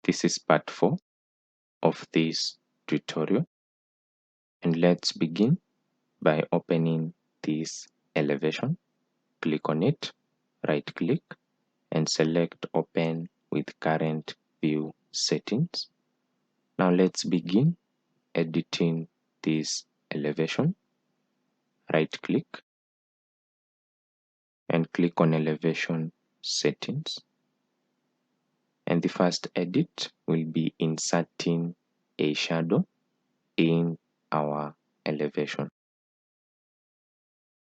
This is part 4 of this tutorial, and let's begin by opening this elevation. Click on it, right click, and select Open with Current View Settings. Now let's begin editing this elevation. Right click and click on Elevation Settings. And the first edit will be inserting a shadow in our elevation.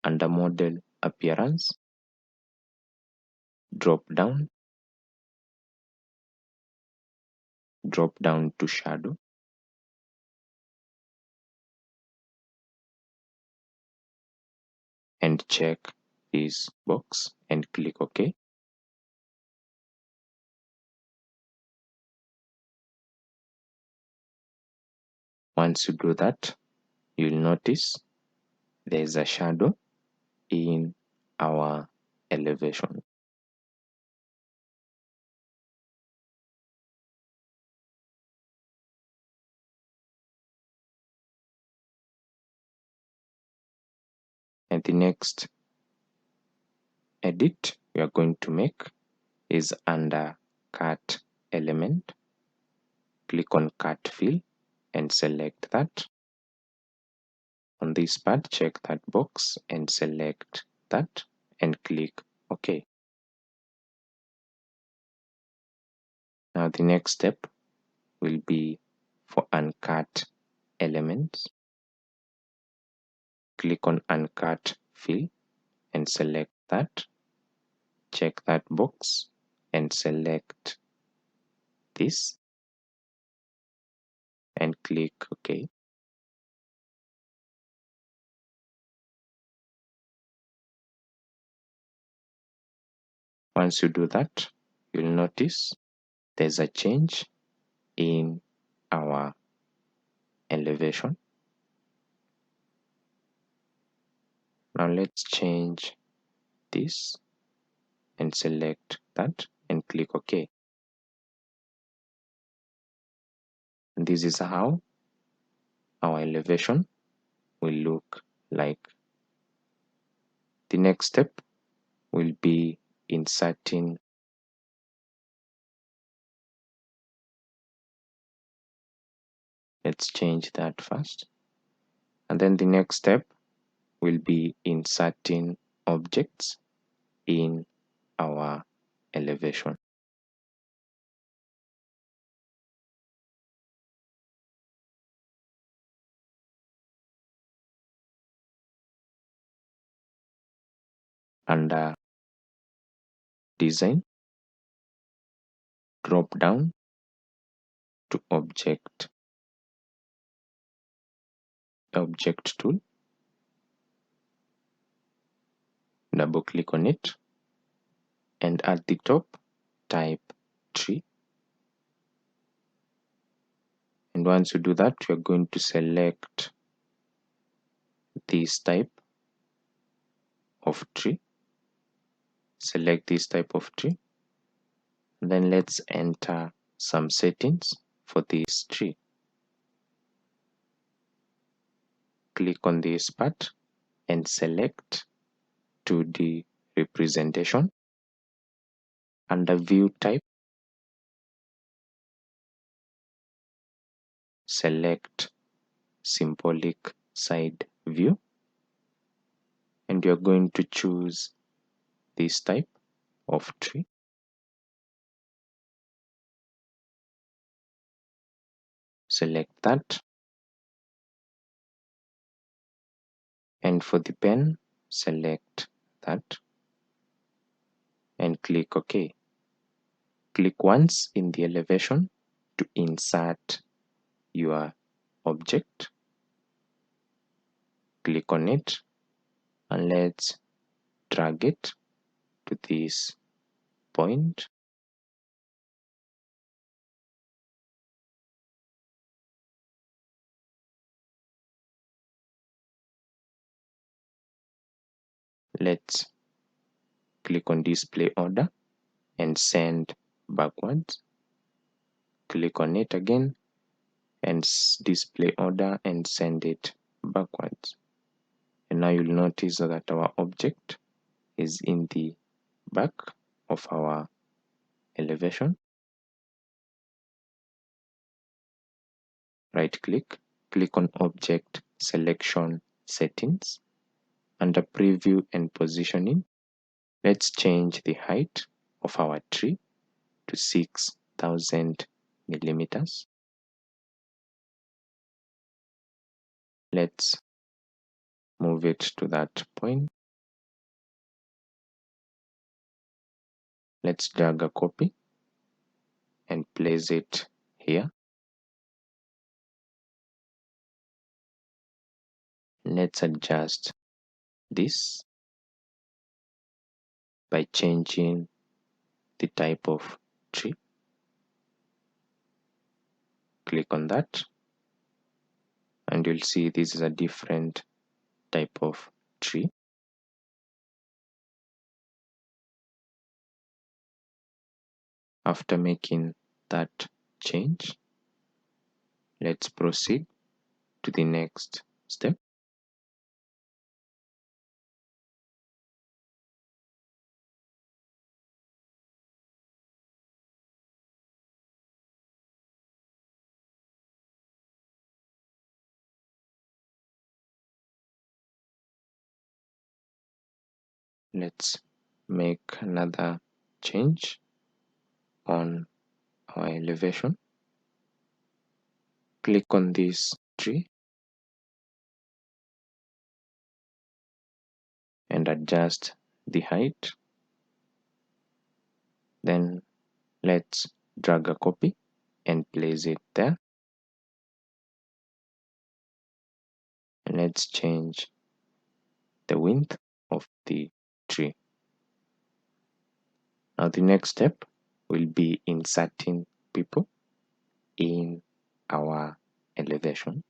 Under Model Appearance, drop down to Shadow, and check this box and click OK. Once you do that, you'll notice there's a shadow in our elevation. And the next edit we are going to make is under Cut Element. Click on Cut Fill and select that. On this part, check that box and select that and click OK. Now the next step will be for Uncut Elements. Click on Uncut Fill and select that. Check that box and select this and click OK. Once you do that, you'll notice there's a change in our elevation. Now let's change this and select that and click OK. And this is how our elevation will look like. The next step will be inserting let's change that first, and then the next step will be inserting objects in our elevation. Under Design, drop down to Object tool, double click on it, and at the top type tree. And once you do that, you're going to select this type of tree. Select this type of tree. Then let's enter some settings for this tree. Click on this part and select 2D representation. Under View Type, select Symbolic Side View, and you're going to choose this type of tree. Select that, and for the pen, select that and click OK. Click once in the elevation to insert your object. Click on it and let's drag it to this point. Let's click on Display Order and send backwards. click on it again and display order and send it backwards. And now you'll notice that our object is in the back of our elevation. Right click, click on Object Selection Settings. Under Preview and Positioning, let's change the height of our tree to 6,000 millimeters. Let's move it to that point. Let's drag a copy and place it here. Let's adjust this by changing the type of tree. Click on that and you'll see this is a different type of tree. After making that change, let's proceed to the next step. Let's make another change on our elevation. Click on this tree and adjust the height. Then let's drag a copy and place it there. And let's change the width of the tree. Now the next step will be inserting people in our elevation.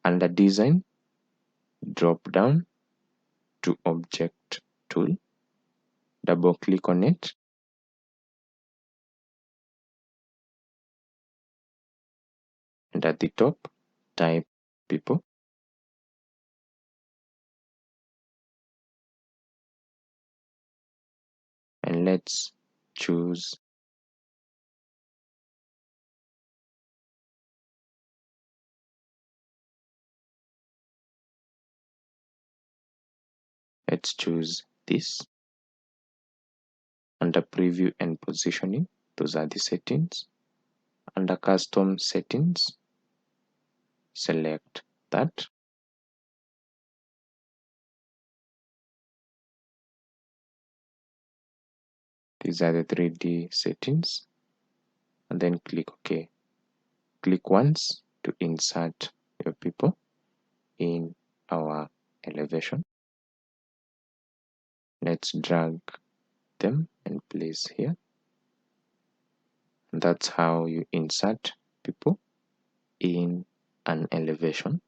Under Design, drop down to Object Tool, double click on it, and at the top type people. And let's choose this. Under Preview and Positioning, those are the settings. Under Custom Settings, select that. These are the 3D settings, and then click OK. Click once to insert your people in our elevation. Let's drag them and place here. And that's how you insert people in an elevation.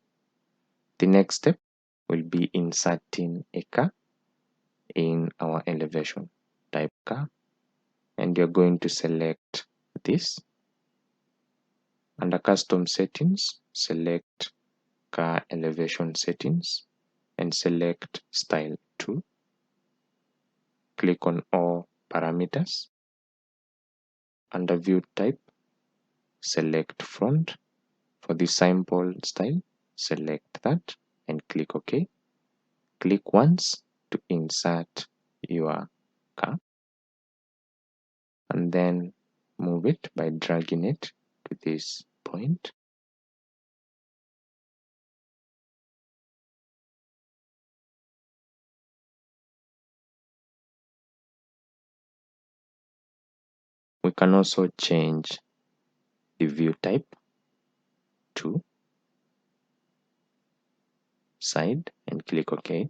The next step will be inserting a car in our elevation. Type car, and you're going to select this. Under Custom Settings, select Car Elevation Settings and select Style 2. Click on All Parameters. Under View Type, select Front. For the sample style, select that and click OK. Click once to insert your car, and then move it by dragging it to this point. We can also change the view type to side and click OK.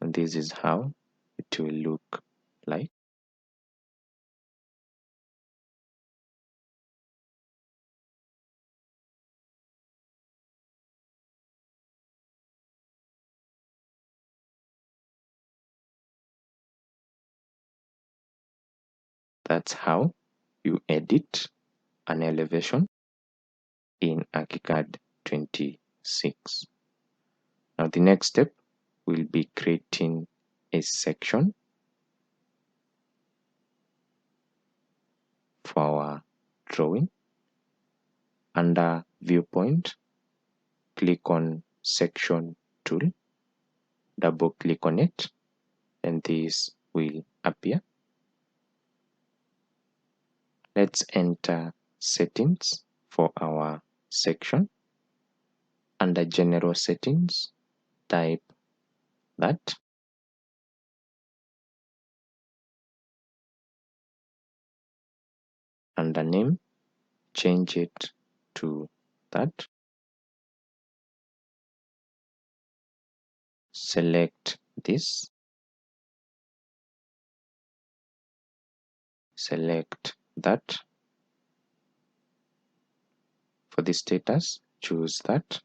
And this is how it will look like. That's how you edit an elevation in ArchiCAD 26. Now the next step will be creating a section for our drawing. Under viewpoint, click on section tool, double click on it, and this will appear. Let's enter settings for our section. Under general settings, type that. Under name, change it to that. Select this. Select that. For the status, choose that.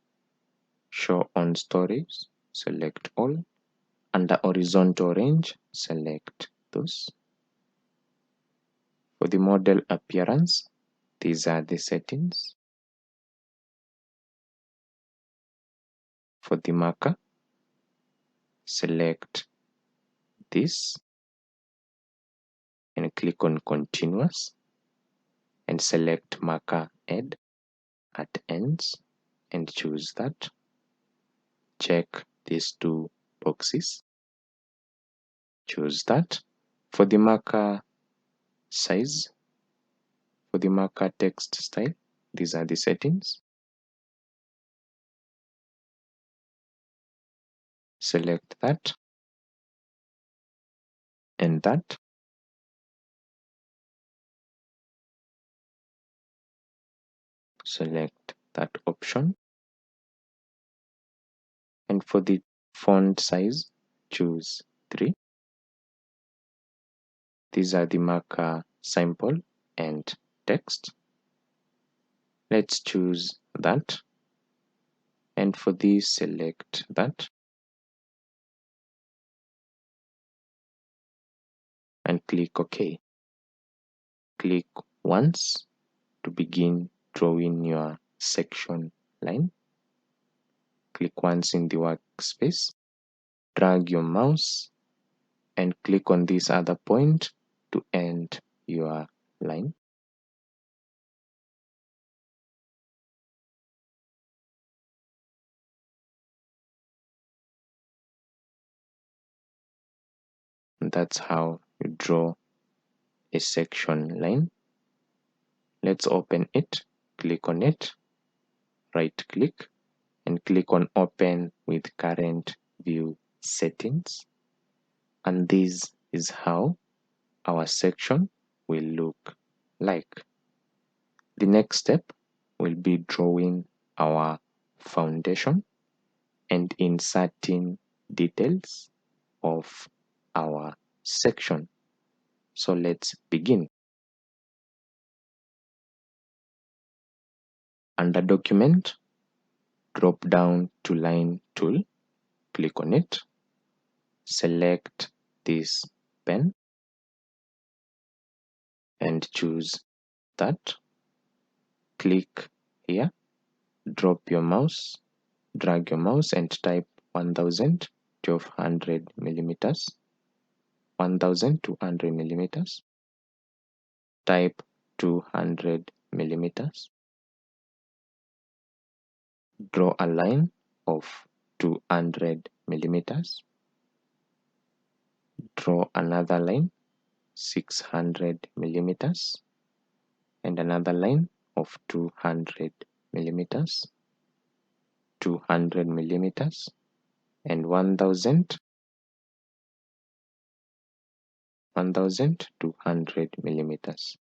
Show on stories, select all. Under horizontal range, select those. For the model appearance, these are the settings. For the marker, select this and click on continuous and select marker add at ends and choose that. Check these two boxes, choose that. For the marker size, for the marker text style, these are the settings. Select that and that. Select that option. And for the font size, choose 3. These are the marker symbol and text. Let's choose that. And for this, select that. And click OK. Click once to begin drawing your section line. Click once in the workspace. Drag your mouse and click on this other point to end your line. And that's how you draw a section line. Let's open it. Click on it, right click, and click on open with current view settings. And this is how our section will look like. The next step will be drawing our foundation and inserting details of our section. So let's begin. Under document, drop down to line tool, click on it, select this pen and choose that. Click here, drop your mouse, drag your mouse and type 1000 to 1200 millimeters, 1200 millimeters, type 200 millimeters, draw a line of 200 millimeters, draw another line 600 millimeters and another line of 200 millimeters, 200 millimeters and 1200 millimeters.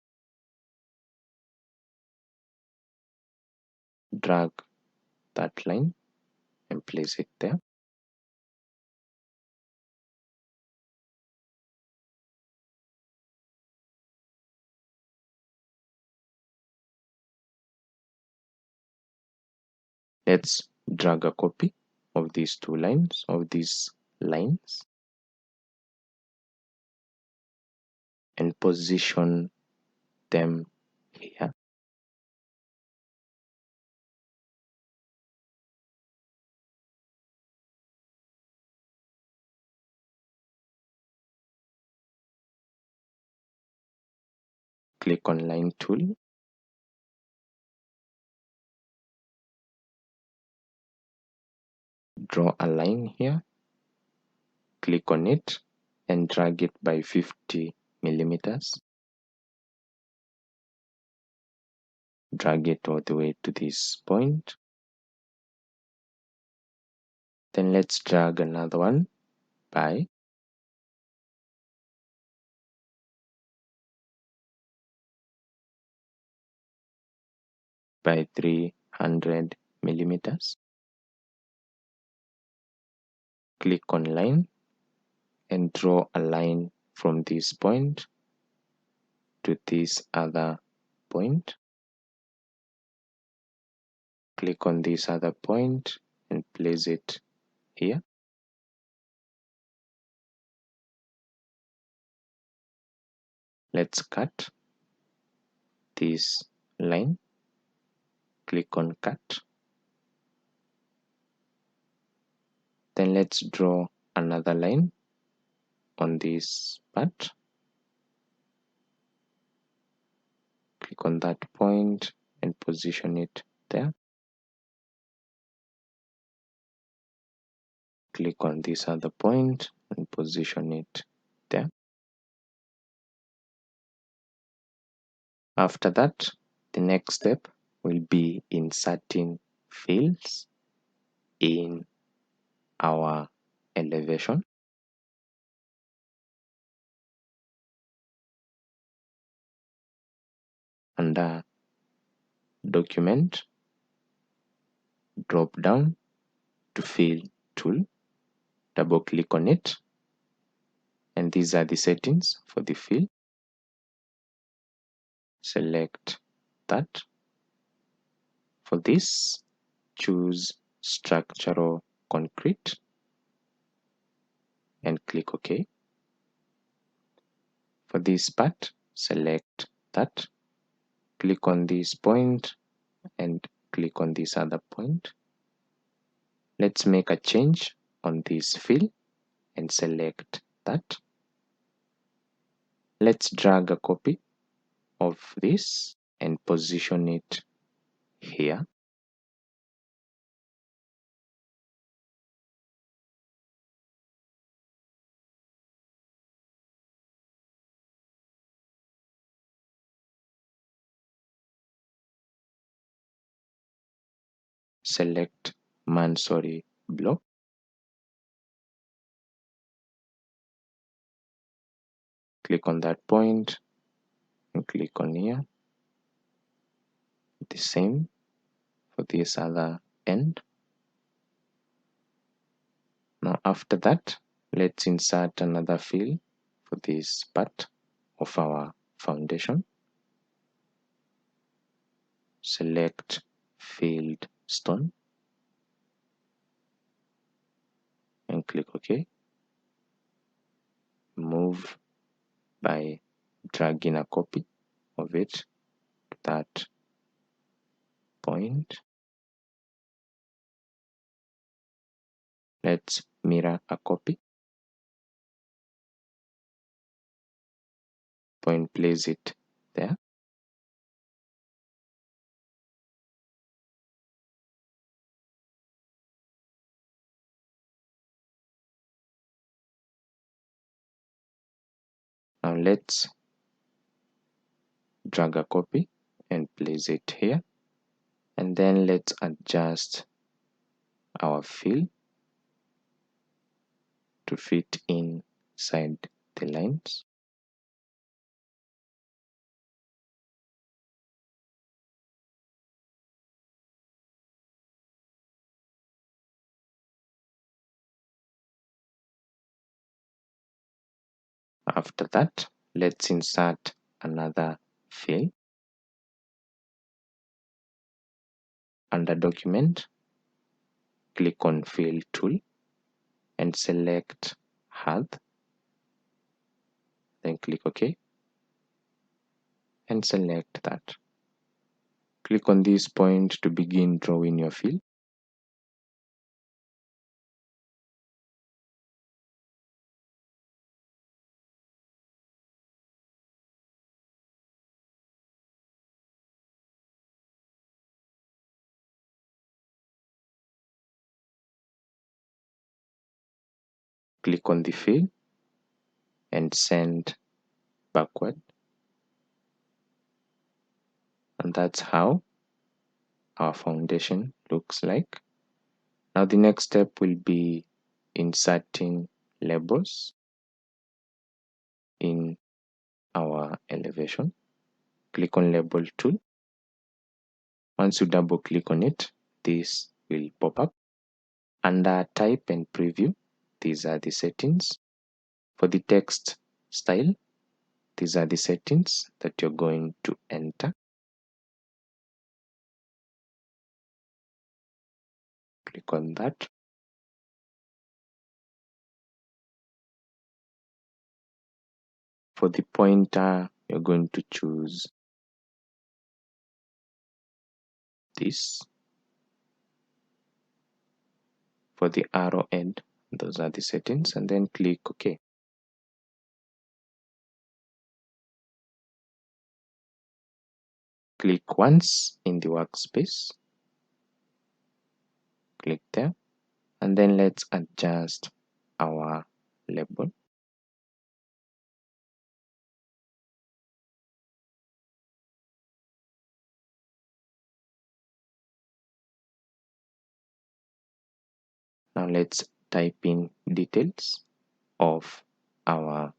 Drag that line and place it there. Let's drag a copy of these two lines, and position them here. click on line tool, draw a line here, click on it and drag it by 50 millimeters. Drag it all the way to this point. Then let's drag another one by 300 millimeters. Click on line and draw a line from this point to this other point. Click on this other point and place it here. Let's cut this line. Click on cut. Then let's draw another line on this part. Click on that point and position it there. Click on this other point and position it there. After that, the next step will be inserting fields in our elevation. Under document, drop down to fill tool, double click on it, and these are the settings for the fill. Select that. For this, choose structural concrete and click OK. For this part, select that. Click on this point and click on this other point. Let's make a change on this fill and select that. Let's drag a copy of this and position it here. Select Mansory block. Click on that point and click on here. The same for this other end. Now after that, let's insert another fill for this part of our foundation. Select filled stone and click OK. Move by dragging a copy of it to that point. Let's mirror a copy. Point, place it there. Now let's drag a copy and place it here. And then let's adjust our fill to fit inside the lines. After that, let's insert another fill. Under document, click on fill tool and select Earth. Then click OK and select that. Click on this point to begin drawing your fill. click on the fill and send backward. And that's how our foundation looks like. Now the next step will be inserting labels in our elevation. Click on label tool. Once you double click on it, this will pop up. Under type and preview, these are the settings. For the text style, these are the settings that you're going to enter. Click on that. For the pointer, you're going to choose this. For the arrow end, those are the settings, and then click OK. Click once in the workspace. Click there, and then let's adjust our label. Now let's type in details of our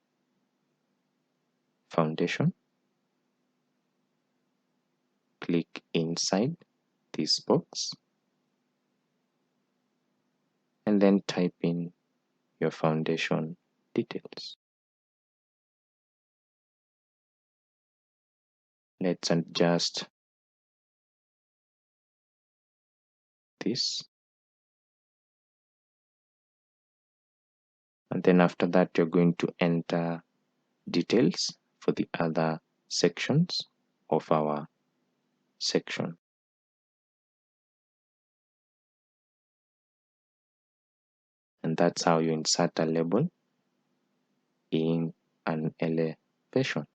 foundation. Click inside this box and then type in your foundation details. Let's adjust this. And then after that, you're going to enter details for the other sections of our section. And that's how you insert a label in an elevation.